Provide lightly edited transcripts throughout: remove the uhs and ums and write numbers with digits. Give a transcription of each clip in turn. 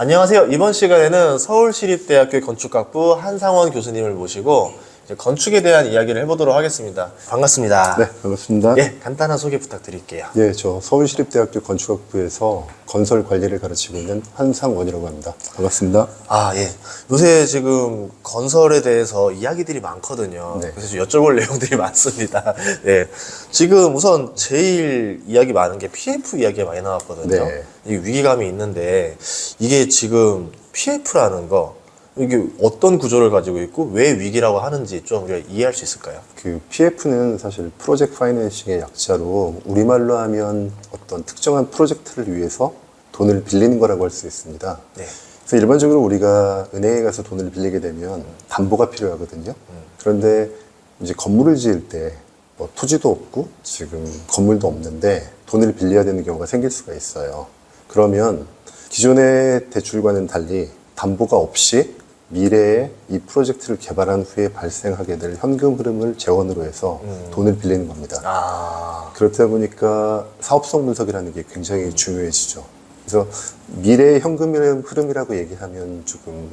안녕하세요. 이번 시간에는 서울시립대학교 건축학부 한상원 교수님을 모시고 이제 건축에 대한 이야기를 해보도록 하겠습니다. 반갑습니다. 네, 반갑습니다. 예, 간단한 소개 부탁드릴게요. 예, 저 서울시립대학교 건축학부에서 건설 관리를 가르치고 있는 한상원이라고 합니다. 반갑습니다. 아, 예. 요새 지금 건설에 대해서 이야기들이 많거든요. 네. 그래서 여쭤볼 내용들이 많습니다. 예. 지금 우선 제일 이야기 많은 게 PF 이야기가 많이 나왔거든요. 네. 이 위기감이 있는데 이게 지금 PF라는 거 이게 어떤 구조를 가지고 있고 왜 위기라고 하는지 좀 우리가 이해할 수 있을까요? 그 PF는 사실 프로젝트 파이낸싱의 약자로 우리말로 하면 어떤 특정한 프로젝트를 위해서 돈을 빌리는 거라고 할 수 있습니다. 네. 그래서 일반적으로 우리가 은행에 가서 돈을 빌리게 되면 담보가 필요하거든요. 그런데 이제 건물을 지을 때 뭐 토지도 없고 지금 건물도 없는데 돈을 빌려야 되는 경우가 생길 수가 있어요. 그러면 기존의 대출과는 달리 담보가 없이 미래에 이 프로젝트를 개발한 후에 발생하게 될 현금 흐름을 재원으로 해서 돈을 빌리는 겁니다. 아, 그렇다 보니까 사업성 분석이라는 게 굉장히 중요해지죠. 그래서 미래의 현금 흐름이라고 얘기하면 조금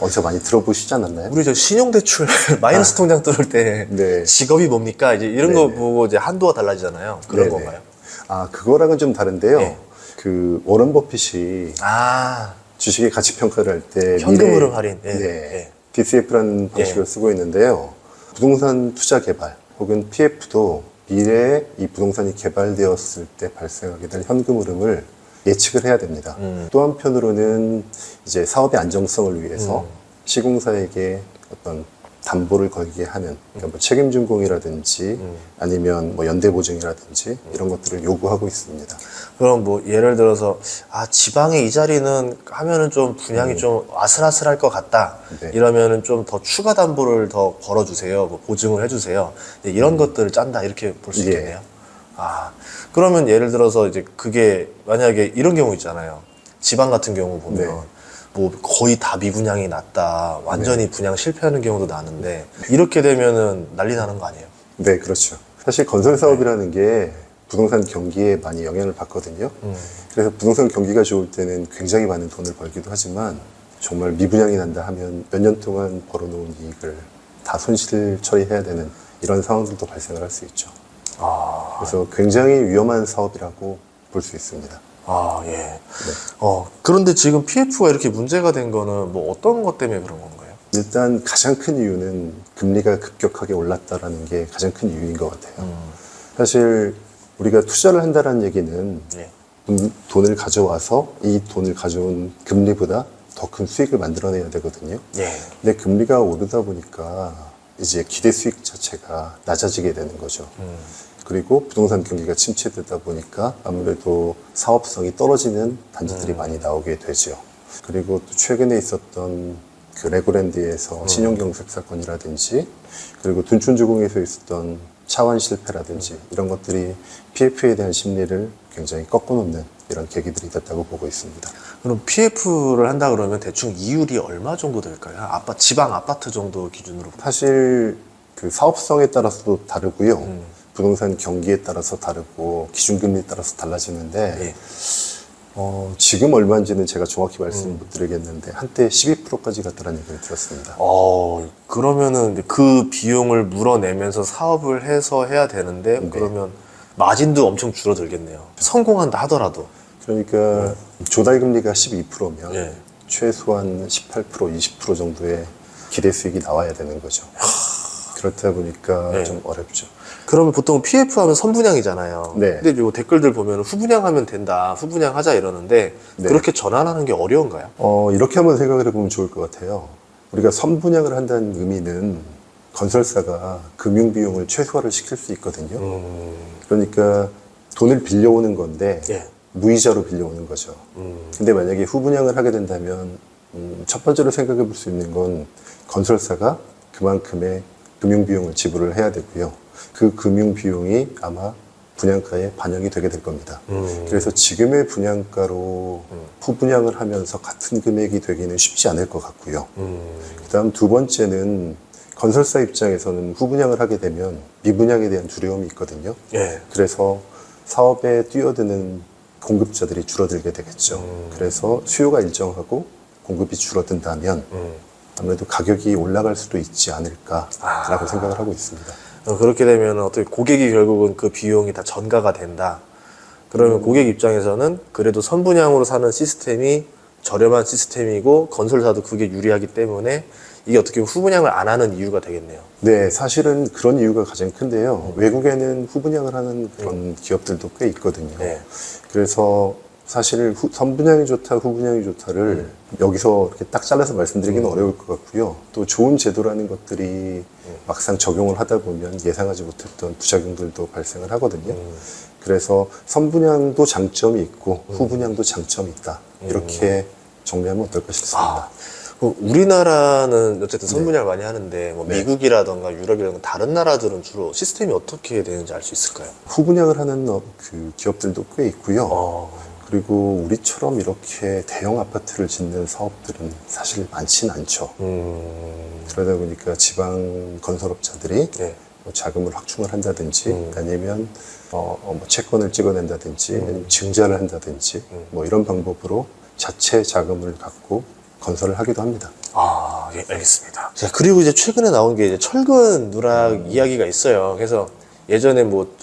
어디서 많이 들어보시지 않았나요? 우리 저 신용대출 마이너스 통장 뚫을 때 네. 직업이 뭡니까? 이제 이런 거 네네. 보고 이제 한도가 달라지잖아요. 그런 네네. 건가요? 아, 그거랑은 좀 다른데요. 네. 그 워런 버핏이 아, 주식의 가치 평가를 할 때 현금 흐름 할인. 예, 네. 예. DCF라는 방식을 예. 쓰고 있는데요. 부동산 투자 개발 혹은 PF도 미래에 이 부동산이 개발되었을 때 발생하게 될 현금 흐름을 예측을 해야 됩니다. 또 한편으로는 이제 사업의 안정성을 위해서 시공사에게 어떤 담보를 걸게 하는 그러니까 뭐 책임준공이라든지 아니면 뭐 연대보증이라든지 이런 것들을 요구하고 있습니다. 그럼 뭐 예를 들어서 지방에 이 자리는 하면은 좀 분양이 좀 아슬아슬할 것 같다. 네. 이러면은 좀 더 추가 담보를 더 걸어주세요. 뭐 보증을 해주세요. 이런 것들을 짠다 이렇게 볼 수 예. 있겠네요. 아, 그러면 예를 들어서 이제 그게 만약에 이런 경우 있잖아요. 지방 같은 경우 보면 네. 뭐 거의 다 미분양이 났다. 완전히 분양 실패하는 경우도 나는데 이렇게 되면은 난리 나는 거 아니에요? 네, 그렇죠. 사실 건설 사업이라는 게 부동산 경기에 많이 영향을 받거든요. 그래서 부동산 경기가 좋을 때는 굉장히 많은 돈을 벌기도 하지만 정말 미분양이 난다 하면 몇 년 동안 벌어놓은 이익을 다 손실 처리해야 되는 이런 상황들도 발생을 할 수 있죠. 그래서 굉장히 위험한 사업이라고 볼 수 있습니다. 아, 예. 그런데 지금 PF가 이렇게 문제가 된 거는 뭐 어떤 것 때문에 그런 건가요? 일단 가장 큰 이유는 금리가 급격하게 올랐다라는 게 가장 큰 이유인 것 같아요. 사실 우리가 투자를 한다는 얘기는 예. 돈을 가져와서 이 돈을 가져온 금리보다 더 큰 수익을 만들어내야 되거든요. 예. 근데 금리가 오르다 보니까 이제 기대 수익 자체가 낮아지게 되는 거죠. 그리고 부동산 경기가 침체되다 보니까 아무래도 사업성이 떨어지는 단지들이 많이 나오게 되죠. 그리고 또 최근에 있었던 그 레고랜드에서 신용경색 사건이라든지 그리고 둔촌주공에서 있었던 차원 실패라든지 이런 것들이 PF에 대한 심리를 굉장히 꺾어놓는 이런 계기들이 됐다고 보고 있습니다. 그럼 PF를 한다 그러면 대충 이율이 얼마 정도 될까요? 지방 아파트 정도 기준으로. 사실 그 사업성에 따라서도 다르고요. 부동산 경기에 따라서 다르고 기준금리에 따라서 달라지는데 예. 지금 얼마인지는 제가 정확히 말씀을 못 드리겠는데 한때 12%까지 갔다는 얘기를 들었습니다. 그러면은 이제 그 비용을 물어내면서 사업을 해서 해야 되는데 그러면 마진도 엄청 줄어들겠네요. 성공한다 하더라도. 그러니까 조달금리가 12%면 예. 최소한 18%, 20% 정도의 기대 수익이 나와야 되는 거죠. 그렇다 보니까 네. 좀 어렵죠. 그러면 보통 PF 하면 선분양이잖아요. 네. 근데 요 댓글들 보면 후분양하면 된다, 후분양하자 이러는데 네. 그렇게 전환하는 게 어려운가요? 이렇게 한번 생각을 해보면 좋을 것 같아요. 우리가 선분양을 한다는 의미는 건설사가 금융비용을 최소화를 시킬 수 있거든요. 그러니까 돈을 빌려오는 건데 예. 무이자로 빌려오는 거죠. 근데 만약에 후분양을 하게 된다면 첫 번째로 생각해 볼 수 있는 건 건설사가 그만큼의 금융비용을 지불을 해야 되고요. 그 금융비용이 아마 분양가에 반영이 되게 될 겁니다. 그래서 지금의 분양가로 후분양을 하면서 같은 금액이 되기는 쉽지 않을 것 같고요. 그 다음 두 번째는 건설사 입장에서는 후분양을 하게 되면 미분양에 대한 두려움이 있거든요. 예. 그래서 사업에 뛰어드는 공급자들이 줄어들게 되겠죠. 그래서 수요가 일정하고 공급이 줄어든다면 아무래도 가격이 올라갈 수도 있지 않을까라고 생각을 하고 있습니다. 그렇게 되면 어떻게 고객이 결국은 그 비용이 다 전가가 된다. 그러면 고객 입장에서는 그래도 선분양으로 사는 시스템이 저렴한 시스템이고 건설사도 그게 유리하기 때문에 이게 어떻게 보면 후분양을 안 하는 이유가 되겠네요. 네, 사실은 그런 이유가 가장 큰데요. 외국에는 후분양을 하는 그런 기업들도 꽤 있거든요. 네. 그래서 사실 선분양이 좋다, 후분양이 좋다를 여기서 이렇게 딱 잘라서 말씀드리기는 어려울 것 같고요. 또 좋은 제도라는 것들이 막상 적용을 하다 보면 예상하지 못했던 부작용들도 발생을 하거든요. 그래서 선분양도 장점이 있고 후분양도 장점이 있다. 이렇게 정리하면 어떨까 싶습니다. 우리나라는 어쨌든 선분양을 많이 하는데 뭐 미국이라던가 유럽이라던가 다른 나라들은 주로 시스템이 어떻게 되는지 알 수 있을까요? 후분양을 하는 그 기업들도 꽤 있고요. 그리고 우리처럼 이렇게 대형 아파트를 짓는 사업들은 사실 많지는 않죠. 그러다 보니까 지방 건설업자들이 네. 뭐 자금을 확충을 한다든지 아니면 뭐 채권을 찍어낸다든지 아니면 증자를 한다든지 뭐 이런 방법으로 자체 자금을 갖고 건설을 하기도 합니다. 예, 알겠습니다. 자, 그리고 이제 최근에 나온 게 이제 철근 누락 이야기가 있어요. 그래서 예전에 뭐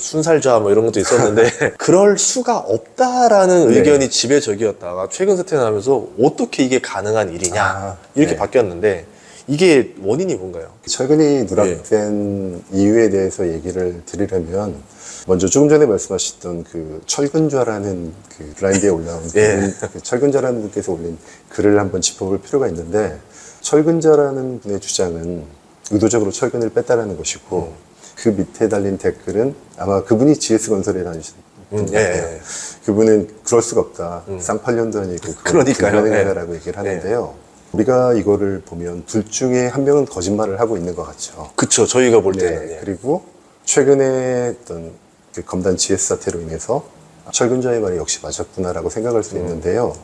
순살좌 뭐 이런 것도 있었는데 그럴 수가 없다라는 네. 의견이 지배적이었다가 최근 사태 나면서 어떻게 이게 가능한 일이냐 이렇게 네. 바뀌었는데 이게 원인이 뭔가요? 철근이 누락된 이유에 대해서 얘기를 드리려면 먼저 조금 전에 말씀하셨던 그 철근좌라는 그 블라인드에 올라온 그 철근좌라는 분께서 올린 글을 한번 짚어볼 필요가 있는데 철근좌라는 분의 주장은 의도적으로 철근을 뺐다라는 것이고 그 밑에 달린 댓글은 아마 그분이 GS건설에 다니신 분인데요. 그분은 그럴 수가 없다. 쌍팔년도 아니고 그러니까요. 불가능하다라고 얘기를 하는데요. 우리가 이거를 보면 둘 중에 한 명은 거짓말을 하고 있는 것 같죠. 그쵸, 저희가 볼 때는. 네, 그리고 최근에 어떤 그 검단 GS 사태로 인해서 철근자의 말이 역시 맞았구나라고 생각할 수 있는데요.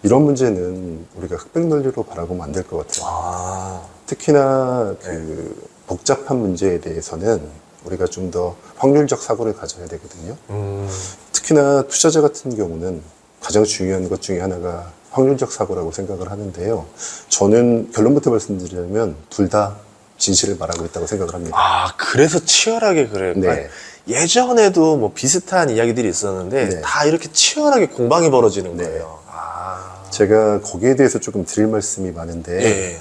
이런 문제는 우리가 흑백 논리로 바라보면 안 될 것 같아요. 특히나 그 복잡한 문제에 대해서는 우리가 좀 더 확률적 사고를 가져야 되거든요. 특히나 투자자 같은 경우는 가장 중요한 것 중에 하나가 확률적 사고라고 생각을 하는데요. 저는 결론부터 말씀드리자면 둘 다 진실을 말하고 있다고 생각을 합니다. 그래서 치열하게 그래요. 네. 예전에도 뭐 비슷한 이야기들이 있었는데 네. 다 이렇게 치열하게 공방이 벌어지는 네. 거예요. 제가 거기에 대해서 조금 드릴 말씀이 많은데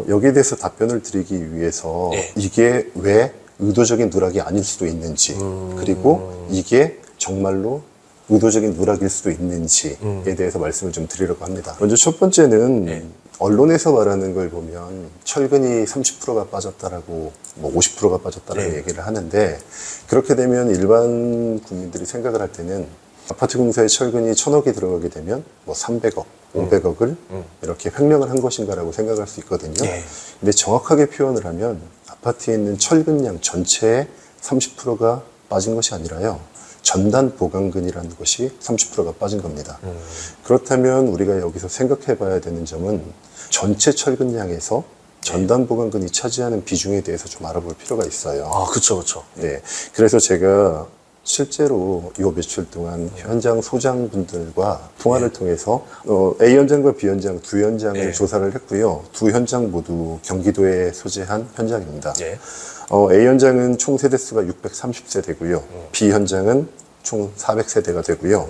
여기에 대해서 답변을 드리기 위해서 이게 왜 의도적인 누락이 아닐 수도 있는지 그리고 이게 정말로 의도적인 누락일 수도 있는지에 대해서 말씀을 좀 드리려고 합니다. 먼저 첫 번째는 언론에서 말하는 걸 보면 철근이 30%가 빠졌다라고 뭐 50%가 빠졌다라고 얘기를 하는데 그렇게 되면 일반 국민들이 생각을 할 때는 아파트 공사에 철근이 1,000억이 들어가게 되면 뭐 300억, 500억을 이렇게 횡령을 한 것인가라고 생각할 수 있거든요. 근데 정확하게 표현을 하면 아파트에 있는 철근량 전체의 30%가 빠진 것이 아니라요. 전단 보강근이라는 것이 30%가 빠진 겁니다. 그렇다면 우리가 여기서 생각해 봐야 되는 점은 전체 철근량에서 전단 보강근이 차지하는 비중에 대해서 좀 알아볼 필요가 있어요. 그쵸. 네. 그래서 제가 실제로 이 며칠 동안 현장 소장분들과 통화를 통해서 A 현장과 B 현장 두 현장을 조사를 했고요. 두 현장 모두 경기도에 소재한 현장입니다. A 현장은 총 세대수가 630세대고요. B 현장은 총 400세대가 되고요.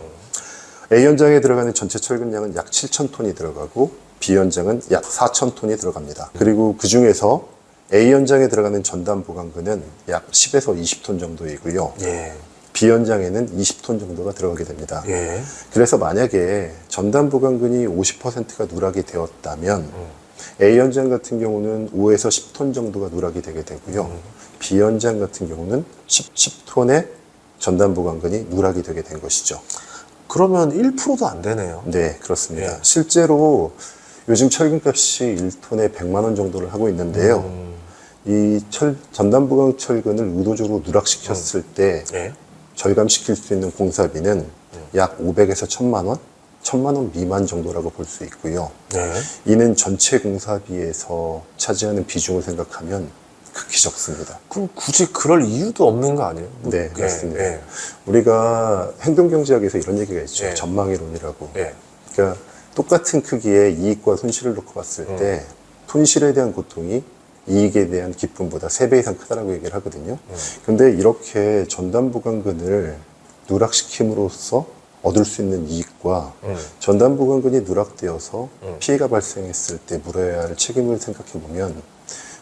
A 현장에 들어가는 전체 철근량은 약 7,000톤이 들어가고 B 현장은 약 4,000톤이 들어갑니다. 그리고 그 중에서 A 현장에 들어가는 전단 보강근은 약 10에서 20톤 정도이고요. B 현장에는 20톤 정도가 들어가게 됩니다. 그래서 만약에 전단 보강근이 50%가 누락이 되었다면 A 현장 같은 경우는 5에서 10톤 정도가 누락이 되게 되고요. B 현장 같은 경우는 10톤의 전단 보강근이 누락이 되게 된 것이죠. 그러면 1%도 안 되네요. 네, 그렇습니다. 실제로 요즘 철근값이 1톤에 100만 원 정도를 하고 있는데요. 이 전단 보강 철근을 의도적으로 누락시켰을 때 절감시킬 수 있는 공사비는 약 500에서 1,000만 원, 1,000만 원 미만 정도라고 볼 수 있고요. 이는 전체 공사비에서 차지하는 비중을 생각하면 극히 적습니다. 그럼 굳이 그럴 이유도 없는 거 아니에요? 네, 맞습니다. 예. 우리가 행동경제학에서 이런 얘기가 있죠. 예. 전망이론이라고. 예. 그러니까 똑같은 크기의 이익과 손실을 놓고 봤을 때 손실에 대한 고통이 이익에 대한 기쁨보다 3배 이상 크다라고 얘기를 하거든요. 근데 이렇게 전담보강근을 누락시킴으로써 얻을 수 있는 이익과 전담보강근이 누락되어서 피해가 발생했을 때 물어야 할 책임을 생각해 보면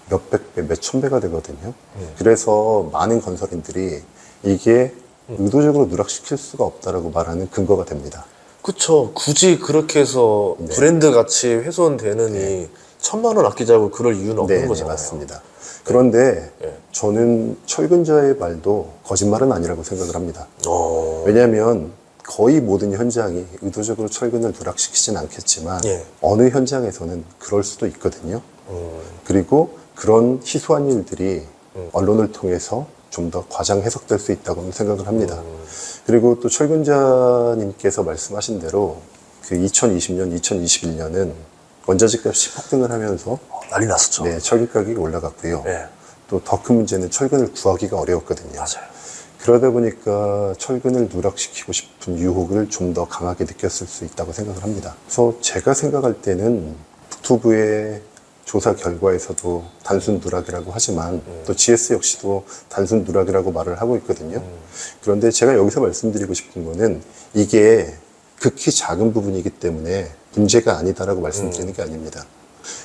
몇백 배, 몇천 배가 되거든요. 그래서 많은 건설인들이 이게 의도적으로 누락시킬 수가 없다라고 말하는 근거가 됩니다. 그쵸. 굳이 그렇게 해서 네. 브랜드 가치 훼손되느니 1,000만 원 아끼자고 그럴 이유는 없는 네, 거잖아요. 맞습니다. 그런데 네. 저는 철근자의 말도 거짓말은 아니라고 생각을 합니다. 어. 왜냐하면 거의 모든 현장이 의도적으로 철근을 누락시키진 않겠지만 예. 어느 현장에서는 그럴 수도 있거든요. 그리고 그런 희소한 일들이 언론을 통해서 좀 더 과장 해석될 수 있다고 생각을 합니다. 그리고 또 철근자님께서 말씀하신 대로 그 2020년, 2021년은 원자재 값이 폭등을 하면서 난리 났었죠. 네, 철근 가격이 올라갔고요. 네. 또 더 큰 문제는 철근을 구하기가 어려웠거든요. 맞아요. 그러다 보니까 철근을 누락시키고 싶은 유혹을 좀 더 강하게 느꼈을 수 있다고 생각을 합니다. 그래서 제가 생각할 때는 북투브의 조사 결과에서도 단순 누락이라고 하지만 또 GS 역시도 단순 누락이라고 말을 하고 있거든요. 그런데 제가 여기서 말씀드리고 싶은 거는 이게 극히 작은 부분이기 때문에 문제가 아니다라고 말씀드리는 게 아닙니다.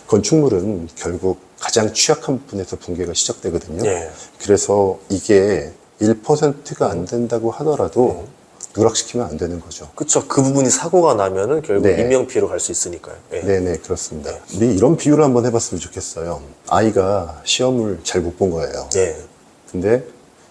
건축물은 결국 가장 취약한 부분에서 붕괴가 시작되거든요. 예. 그래서 이게 1%가 안 된다고 하더라도 누락시키면 안 되는 거죠. 그쵸. 그 부분이 사고가 나면은 결국 네. 인명피해로 갈 수 있으니까요. 예. 네네, 그렇습니다. 우리 이런 비유를 한번 해봤으면 좋겠어요. 아이가 시험을 잘 못 본 거예요. 예. 근데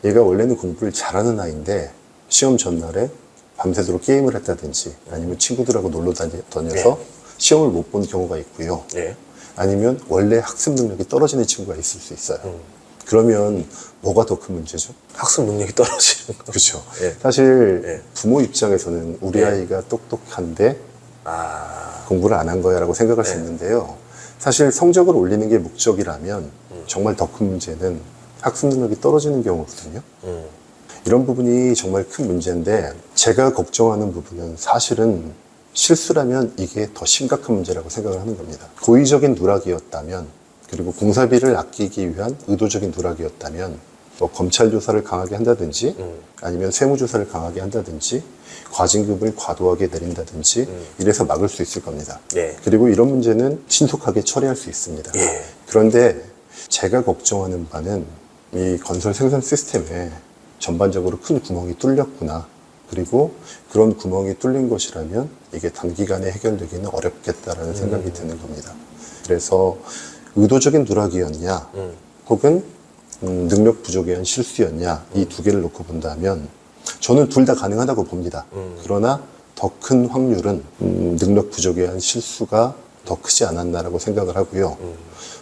얘가 원래는 공부를 잘하는 아이인데 시험 전날에 밤새도록 게임을 했다든지 아니면 친구들하고 놀러 다녀서 시험을 못 본 경우가 있고요. 예. 아니면 원래 학습 능력이 떨어지는 친구가 있을 수 있어요. 그러면 뭐가 더 큰 문제죠? 학습 능력이 떨어지는 거. 그렇죠. 예. 사실 예. 부모 입장에서는 우리 예. 아이가 똑똑한데 아. 공부를 안 한 거야 라고 생각할 수 있는데요. 사실 성적을 올리는 게 목적이라면 정말 더 큰 문제는 학습 능력이 떨어지는 경우거든요. 이런 부분이 정말 큰 문제인데 제가 걱정하는 부분은 사실은 실수라면 이게 더 심각한 문제라고 생각을 하는 겁니다. 고의적인 누락이었다면 그리고 공사비를 아끼기 위한 의도적인 누락이었다면 뭐 검찰 조사를 강하게 한다든지 아니면 세무조사를 강하게 한다든지 과징금을 과도하게 내린다든지 이래서 막을 수 있을 겁니다. 예. 그리고 이런 문제는 신속하게 처리할 수 있습니다. 예. 그런데 제가 걱정하는 바는 이 건설 생산 시스템에 전반적으로 큰 구멍이 뚫렸구나. 그리고 그런 구멍이 뚫린 것이라면 이게 단기간에 해결되기는 어렵겠다라는 생각이 드는 겁니다. 그래서 의도적인 누락이었냐 혹은 능력 부족에 의한 실수였냐 이 두 개를 놓고 본다면 저는 둘 다 가능하다고 봅니다. 그러나 더 큰 확률은 능력 부족에 의한 실수가 더 크지 않았나라고 생각을 하고요.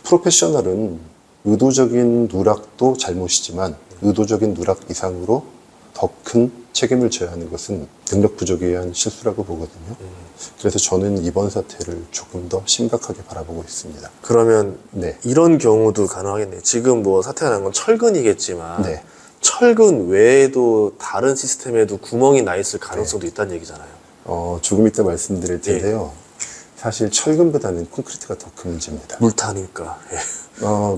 프로페셔널은 의도적인 누락도 잘못이지만 의도적인 누락 이상으로 더 큰 책임을 져야 하는 것은 능력 부족에 의한 실수라고 보거든요. 그래서 저는 이번 사태를 조금 더 심각하게 바라보고 있습니다. 그러면 네. 이런 경우도 가능하겠네요. 지금 뭐 사태가 난 건 철근이겠지만 네. 철근 외에도 다른 시스템에도 구멍이 나 있을 가능성도 있다는 얘기잖아요. 조금 이따 말씀드릴 텐데요. 사실 철근보다는 콘크리트가 더 큰 문제입니다. 물타니까. 예.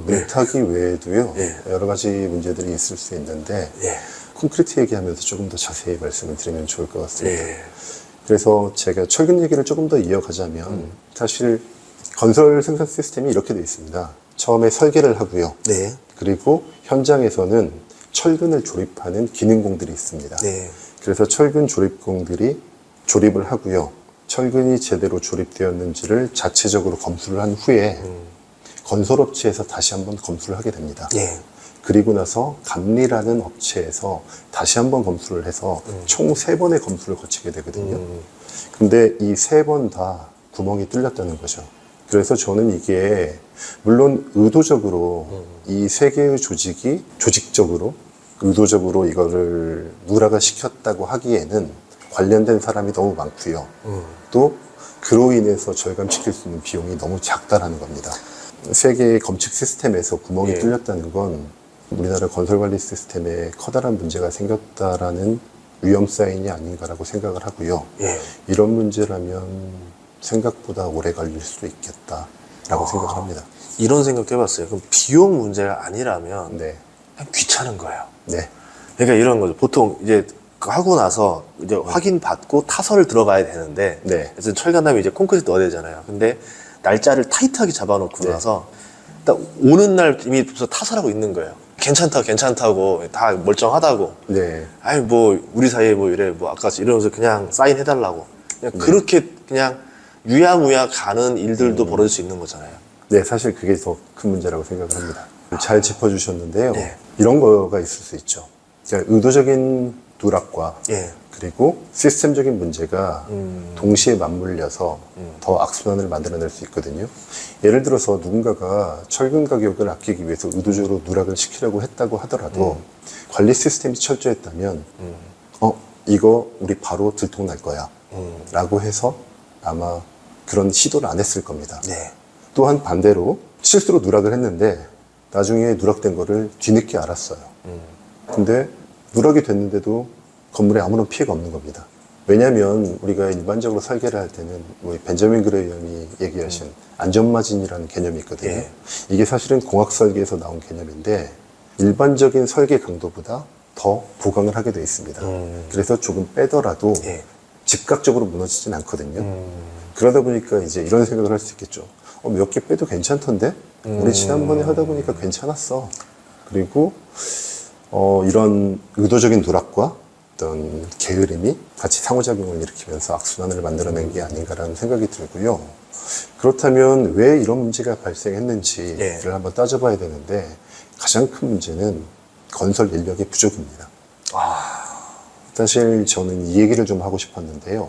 물타기 외에도요. 예. 여러 가지 문제들이 있을 수 있는데 예. 콘크리트 얘기하면서 조금 더 자세히 말씀을 드리면 좋을 것 같습니다. 예. 그래서 제가 철근 얘기를 조금 더 이어가자면 사실 건설 생산 시스템이 이렇게 되어 있습니다. 처음에 설계를 하고요. 네. 그리고 현장에서는 철근을 조립하는 기능공들이 있습니다. 네. 그래서 철근 조립공들이 조립을 하고요. 철근이 제대로 조립되었는지를 자체적으로 검수를 한 후에 건설업체에서 다시 한번 검수를 하게 됩니다. 예. 그리고 나서 감리라는 업체에서 다시 한번 검수를 해서 총 3번의 검수를 거치게 되거든요. 근데 이 3번 다 구멍이 뚫렸다는 거죠. 그래서 저는 이게 물론 의도적으로 이 3개의 조직이 조직적으로 의도적으로 이거를 누락을 시켰다고 하기에는 관련된 사람이 너무 많고요. 또 그로 인해서 절감시킬 수 있는 비용이 너무 작다라는 겁니다. 세계의 건축 시스템에서 구멍이 예. 뚫렸다는 건 우리나라 건설 관리 시스템에 커다란 문제가 생겼다라는 위험 사인이 아닌가라고 생각을 하고요. 예. 이런 문제라면 생각보다 오래 걸릴 수도 있겠다라고 생각을 합니다. 이런 생각도 해봤어요. 그럼 비용 문제가 아니라면 네, 그냥 귀찮은 거예요. 네, 그러니까 이런 거죠. 보통 이제 그거 하고 나서 이제 확인 받고 타설을 들어가야 되는데, 네. 그래서 철간다음에 이제 콘크리트 넣어야 되잖아요. 근데 날짜를 타이트하게 잡아놓고 네. 나서 딱 오는 날 이미 벌써 타설하고 있는 거예요. 괜찮다고 다 멀쩡하다고. 네, 아니 뭐 우리 사이에 뭐 이래 뭐 아까 이러면서 그냥 사인해달라고. 그냥 그렇게 그냥 유야무야 가는 일들도 벌어질 수 있는 거잖아요. 네, 사실 그게 더 큰 문제라고 생각을 합니다. 잘 짚어주셨는데요. 네. 이런 거가 있을 수 있죠. 그러니까 의도적인 누락과 예. 그리고 시스템적인 문제가 동시에 맞물려서 더 악순환을 만들어낼 수 있거든요. 예를 들어서 누군가가 철근 가격을 아끼기 위해서 의도적으로 누락을 시키려고 했다고 하더라도 관리 시스템이 철저했다면 이거 우리 바로 들통날 거야 라고 해서 아마 그런 시도를 안 했을 겁니다. 네. 또한 반대로 실수로 누락을 했는데 나중에 누락된 거를 뒤늦게 알았어요. 근데 누락이 됐는데도 건물에 아무런 피해가 없는 겁니다. 왜냐하면 우리가 일반적으로 설계를 할 때는 뭐 벤저민 그레이엄이 얘기하신 안전마진이라는 개념이 있거든요. 예. 이게 사실은 공학 설계에서 나온 개념인데 일반적인 설계 강도보다 더 보강을 하게 되어 있습니다. 그래서 조금 빼더라도 예. 즉각적으로 무너지진 않거든요. 그러다 보니까 이제 이런 생각을 할 수 있겠죠. 몇 개 빼도 괜찮던데? 우리 지난번에 하다 보니까 괜찮았어. 그리고 이런 의도적인 누락과 어떤 게으름이 같이 상호작용을 일으키면서 악순환을 만들어낸 게 아닌가라는 생각이 들고요. 그렇다면 왜 이런 문제가 발생했는지를 예. 한번 따져봐야 되는데 가장 큰 문제는 건설 인력의 부족입니다. 사실 저는 이 얘기를 좀 하고 싶었는데요.